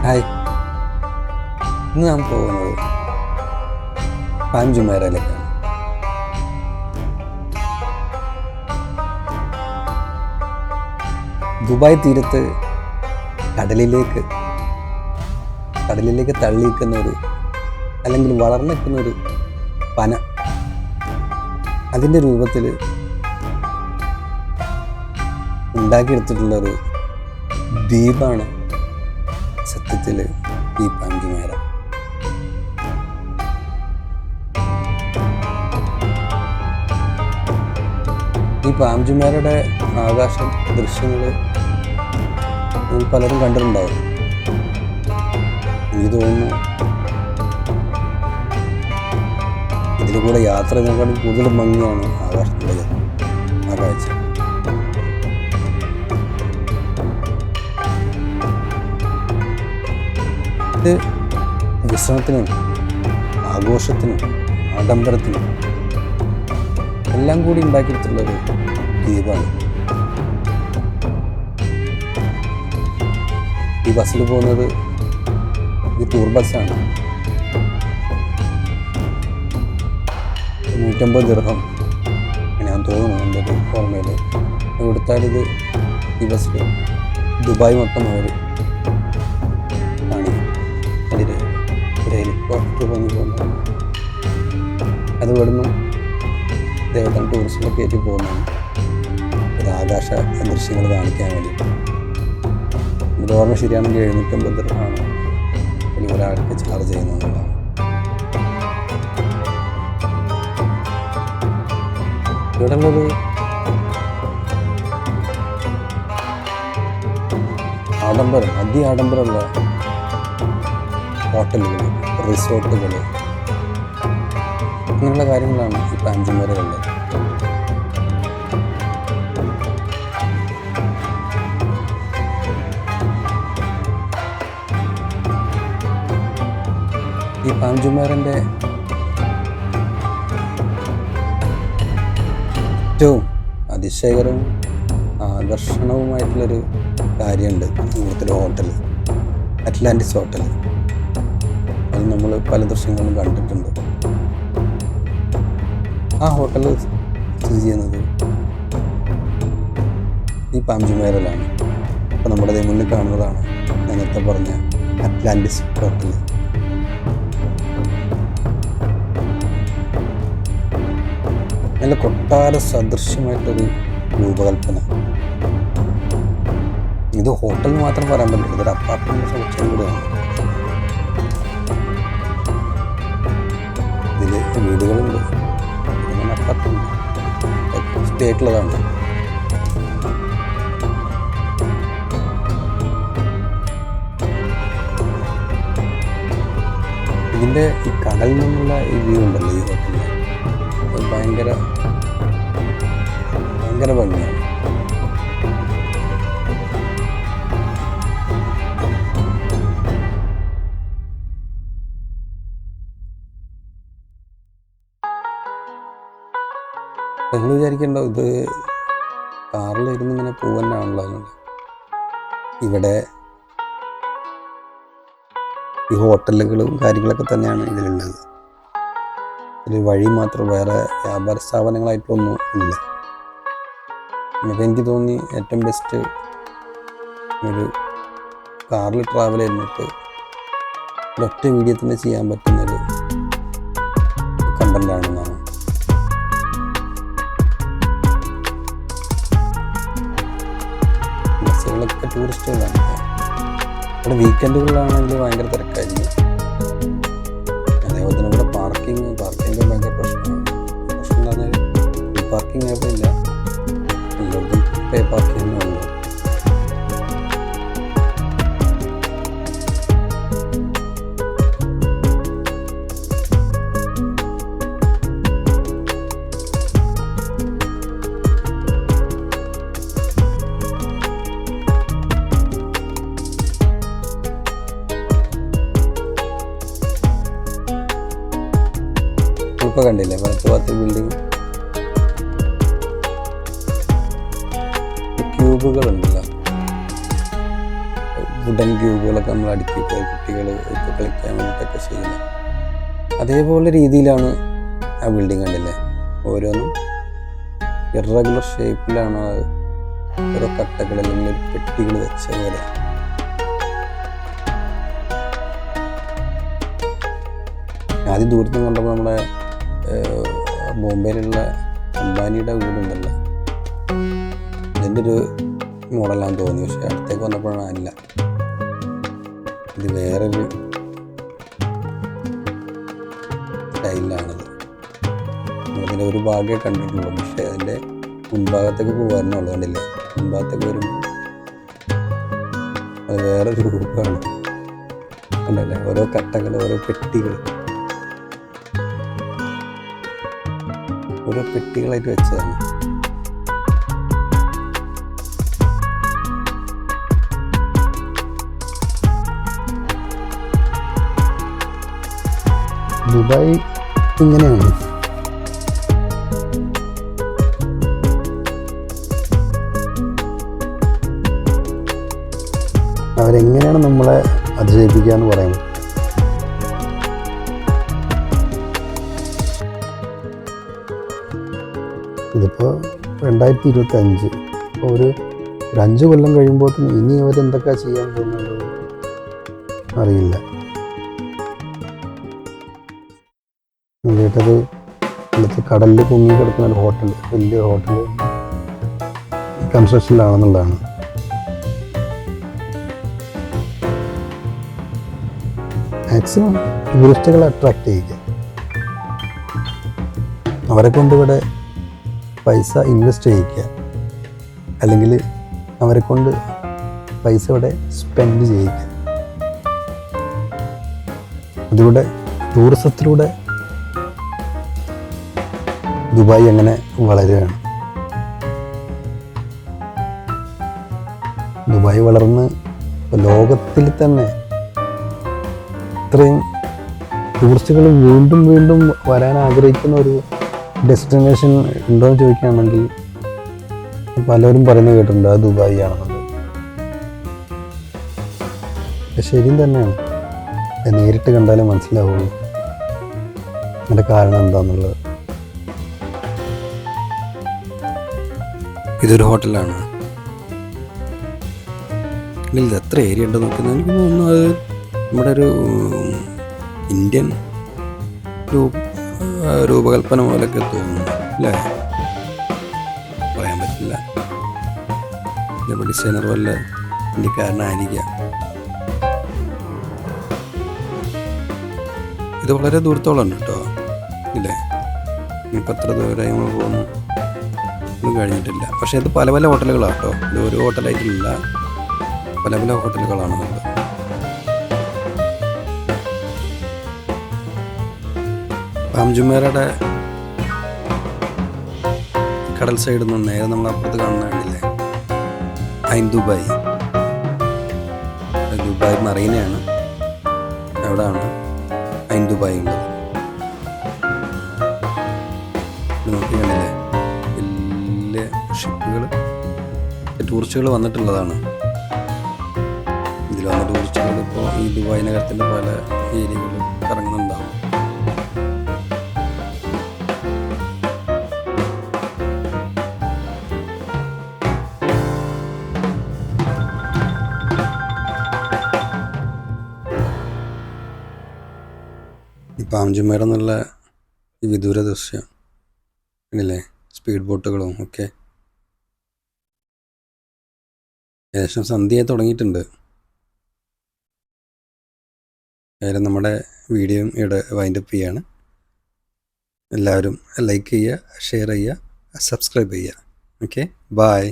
Hi, ഇന്ന് നാം പോകുന്നത് പാം ജുമൈറയിലേക്കാണ്. ദുബായ് തീരത്ത് കടലിലേക്ക് തള്ളിയിരിക്കുന്ന ഒരു അല്ലെങ്കിൽ വളർന്നിരിക്കുന്ന ഒരു പന, അതിൻ്റെ രൂപത്തിൽ ഉണ്ടാക്കിയെടുത്തിട്ടുള്ളൊരു ദ്വീപാണ് സത്യത്തിൽ ഈ പാം ജുമൈറ. ഈ പാം ജുമൈറയുടെ ആകാശ ദൃശ്യങ്ങൾ പലരും കണ്ടിട്ടുണ്ടാവും. എനിക്ക് തോന്നുന്നു ഇതിൽ കൂടെ യാത്ര ചെയ്യുന്നതിനേക്കാളും കൂടുതൽ ഭംഗിയാണ് ആകാശത്തിൻ്റെ ആ കാഴ്ച. ഇത് വിശ്രമത്തിനും ആഘോഷത്തിനും ആഡംബരത്തിനും എല്ലാം കൂടി ഉണ്ടാക്കിയിട്ടുള്ളൊരു ദ്വീപാണ്. ഈ ബസ്സിൽ പോകുന്നത് ഇത് ടൂർ ബസ്സാണ്. 150 ദിർഹം ഞാൻ തോന്നുന്നു, എൻ്റെ ഒരു ഓർമ്മയിൽ കൊടുത്താലിത് ഈ ബസ്സിൽ ദുബായ് മൊത്തം അവർ കാണിക്കും. അതിൽ ഒരു ഹെലികോപ്റ്റർ വന്ന് പോകുന്നത്, അത് ഇവിടുന്ന് ദേവതം ടൂറിസ്റ്റിനെ കയറ്റി പോകുന്നതാണ് ഒരു ആകാശ ദൃശ്യങ്ങൾ കാണിക്കാൻ വേണ്ടിയിട്ട്. ഇത് ഓർമ്മ ശരിയാണെങ്കിൽ 750 ദിർഹമാണ് അല്ലെങ്കിൽ ഒരാൾക്ക് ചാർജ് ചെയ്യുന്നതെന്നുള്ളതാണ്. ഇവിടെ ഉള്ളത് ആഡംബരമുള്ള ഹോട്ടലുകൾ, റിസോർട്ടുകൾ, അങ്ങനെയുള്ള കാര്യങ്ങളാണ് ഈ പാം ജുമൈറയിലുള്ളത്. ഈ പാം ജുമൈറിൻ്റെ ഏറ്റവും അതിശയകരവും ആകർഷണവുമായിട്ടുള്ളൊരു കാര്യമുണ്ട്. ഇവിടുത്തെ ഒരു ഹോട്ടൽ, അറ്റ്ലാന്റിസ് ഹോട്ടൽ. അത് നമ്മൾ പല ദൃശ്യങ്ങളും കണ്ടിട്ടുണ്ട്. ആ ഹോട്ടൽ സ്ഥിതി ചെയ്യുന്നത് ഈ പാം ജുമൈറയിലാണ്. അപ്പോൾ നമ്മുടെ മുന്നിൽ കാണുന്നതാണ് ഞാൻ നേരത്തെ പറഞ്ഞ അറ്റ്ലാന്റിസ് ഹോട്ടൽ. നല്ല കൊട്ടാര സദൃശ്യമായിട്ടൊരു രൂപകൽപ്പന. ഇത് ഹോട്ടൽ മാത്രം പറയാൻ പറ്റില്ല, ഇതൊരു അപ്പാർട്ട്മെന്റ് സമുച്ചയം കൂടെയാണ്. ഇതിൽ വീടുകളുണ്ട്, ഇങ്ങനെ അപ്പാർട്ട്മെന്റ് സ്റ്റേ ആയിട്ടുള്ളതാണ്. ഇതിൻ്റെ ഈ കടലിൽ നിന്നുള്ള ഈ വ്യൂ ഉണ്ടല്ലോ ഈ ഹോട്ടലിൽ, അത് ഭയങ്കര ഭംഗിയാണ്. നിങ്ങൾ വിചാരിക്കണ്ടോ ഇത് കാറിലിരുന്ന് ഇങ്ങനെ പോകാനാണല്ലോ. ഇവിടെ ഈ ഹോട്ടലുകളും കാര്യങ്ങളൊക്കെ തന്നെയാണ് ഇതിലുള്ളത്. ഒരു വഴി മാത്രം, വേറെ വ്യാപാര സ്ഥാപനങ്ങളായിട്ടൊന്നും ഇല്ല. അപ്പോൾ എനിക്ക് തോന്നി ഏറ്റവും ബെസ്റ്റ് ഒരു കാറിൽ ട്രാവൽ ചെയ്യുന്നിട്ട് ഒരൊറ്റ വീഡിയോ തന്നെ ചെയ്യാൻ പറ്റുന്നൊരു കണ്ടൻ്റാണെന്നാണ്. ബസ്സുകളൊക്കെ ടൂറിസ്റ്റുകളാണ്. ഇവിടെ വീക്കെൻഡുകളിലാണെങ്കിൽ ഭയങ്കര തിരക്കായിരിക്കും. അതേപോലെ തന്നെ ഇവിടെ പാർക്കിംഗ് ഭയങ്കര പ്രശ്നമാണ്. പ്രശ്നം എന്ന് പറഞ്ഞാൽ ഈ പാർക്കിംഗ് ആയപ്പോൾ ഇല്ല, എല്ലായിടത്തും പേ പാർക്കിംഗ് ഉള്ളു. ഇപ്പോൾ കണ്ടില്ലേ വലത്ത് ഭാഗത്തെ ബിൽഡിംഗ് ക്യൂബുകളുണ്ടല്ലോ, വുഡൻ ക്യൂബുകളൊക്കെ നമ്മൾ അടുക്കി കുട്ടികൾ ഒക്കെ കളിക്കാൻ വേണ്ടിയിട്ടൊക്കെ ചെയ്യുന്നത്. അതേപോലെ രീതിയിലാണ് ആ ബിൽഡിംഗ് കണ്ടില്ലേ, ഓരോന്നും ഇറഗുലർ ഷേപ്പിലാണ് ഓരോ കട്ടകൾ അല്ലെങ്കിൽ ഒരു പെട്ടികൾ വെച്ച പോലെ. ആദ്യം ദൂരത്തും കണ്ടപ്പോൾ നമ്മുടെ ബോംബെയിലുള്ള അംബാനിയുടെ വീടുണ്ടല്ലോ, ഇതിൻ്റെ ഒരു മോഡലാണെന്ന് തോന്നി. പക്ഷെ അടുത്തേക്ക് വന്നപ്പോഴാണ് അല്ല, ഇത് വേറൊരു സ്റ്റൈലിലാണത്. അതിൻ്റെ ഒരു ഭാഗമേ കണ്ടിട്ടുള്ളൂ, പക്ഷേ അതിൻ്റെ മുൻഭാഗത്തേക്ക് പോകാറുള്ളൂ. കണ്ടില്ലേ, മുൻഭാഗത്തേക്ക് വരുമ്പോൾ അത് വേറൊരു ഗ്രൂപ്പാണ്. കണ്ടല്ലേ, ഓരോ കട്ടകൾ, ഓരോ പെട്ടികൾ, ഓരോ പെട്ടികളായിട്ട് വെച്ചതാണ്. ദുബായ് ഇങ്ങനെയാണ്. അവരെങ്ങനെയാണ് നമ്മളെ അതിജയിപ്പിക്കുക എന്ന് പറയുന്നത്. ഇതിപ്പോൾ 2025, ഇപ്പോൾ ഒരു 5 കൊല്ലം കഴിയുമ്പോൾ ഇനി അവരെന്തൊക്കെ ചെയ്യാൻ പോകുന്നത് അറിയില്ല. കേട്ടത് ഇവിടുത്തെ കടലിൽ പൊങ്ങി കിടക്കുന്ന ഒരു ഹോട്ടൽ, വലിയ ഹോട്ടൽ കൺസ്ട്രക്ഷനിലാണെന്നുള്ളതാണ്. മാക്സിമം ടൂറിസ്റ്റുകളെ അട്രാക്റ്റ് ചെയ്യുക, അവരെ കൊണ്ട് ഇവിടെ പൈസ ഇൻവെസ്റ്റ് ചെയ്യിക്കുക, അല്ലെങ്കിൽ അവരെ കൊണ്ട് പൈസ ഇവിടെ സ്പെൻഡ് ചെയ്യിക്കുക. അതിലൂടെ ടൂറിസത്തിലൂടെ ദുബായ് അങ്ങനെ വളരുകയാണ്. ദുബായ് വളർന്ന് ലോകത്തിൽ തന്നെ ഇത്രയും ടൂറിസ്റ്റുകൾ വീണ്ടും വീണ്ടും വരാൻ ആഗ്രഹിക്കുന്ന ഒരു ഡെസ്റ്റിനേഷൻ ഉണ്ടോ എന്ന് ചോദിക്കുകയാണെങ്കിൽ പലരും പറയുന്നത് കേട്ടിട്ടുണ്ട് അത് ദുബായ് ആണെന്നുള്ളത്. ശരിയും തന്നെയാണ്, അത് നേരിട്ട് കണ്ടാലേ മനസ്സിലാവുള്ളൂ അതിൻ്റെ കാരണം എന്താണെന്നുള്ളത്. ഇതൊരു ഹോട്ടലാണ്. ഇല്ല, എത്ര ഏരിയ ഉണ്ടെന്ന് നോക്കുന്നത് എനിക്ക് തോന്നുന്നു അത് നമ്മുടെ ഒരു ഇന്ത്യൻ രൂപകൽപ്പന പോലെയൊക്കെ തോന്നുന്നു അല്ലേ, പറയാൻ പറ്റില്ല. ചിലപ്പോൾ ഡിസൈനർ വല്ല ഇന്ത്യക്കാരനായിരിക്കാം. ഇത് വളരെ ദൂരത്തോളം ഉണ്ട് കേട്ടോ, ഇല്ലേ. ഇനിയിപ്പോൾ എത്ര ദൂരമായി നമ്മൾ പോകുന്നു ഒന്നും കഴിഞ്ഞിട്ടില്ല. പക്ഷേ ഇത് പല പല ഹോട്ടലുകളാണ് കേട്ടോ, ഇത് ഒരു ഹോട്ടലായിട്ടില്ല, പല പല ഹോട്ടലുകളാണ് ഉള്ളത്. പാം ജുമേറയുടെ കടൽ സൈഡിൽ നിന്ന് നേരെ നമ്മൾ അപ്പുറത്ത് കാണുന്ന കണ്ടില്ലേ, ഐൻ ദുബായ്. ദുബായ് മറീനയാണ്, അവിടെയാണ് ഐൻ ദുബായ് ഉള്ളത്. നോക്കി കണ്ടില്ലേ, വലിയ ഷിപ്പുകൾ, ടൂറിസ്റ്റുകൾ വന്നിട്ടുള്ളതാണ്. ഇതിൽ വന്ന ടൂറിസ്റ്റുകൾ ഇപ്പോൾ ഈ ദുബായ് നഗരത്തിൻ്റെ പല ഏരിയകളും കറങ്ങുന്നുണ്ടാവും. പാം ജുമേറ എന്നുള്ള ഈ വിദൂര ദൃശ്യം അല്ലേ, സ്പീഡ് ബോട്ടുകളും ഒക്കെ. ഏകദേശം സന്ധ്യയായി തുടങ്ങിയിട്ടുണ്ട്. ഏതായാലും നമ്മുടെ വീഡിയോ ഇവിടെ വൈൻഡപ്പ് ചെയ്യാണ്. എല്ലാവരും ലൈക്ക് ചെയ്യുക, ഷെയർ ചെയ്യുക, സബ്സ്ക്രൈബ് ചെയ്യുക. Okay, by.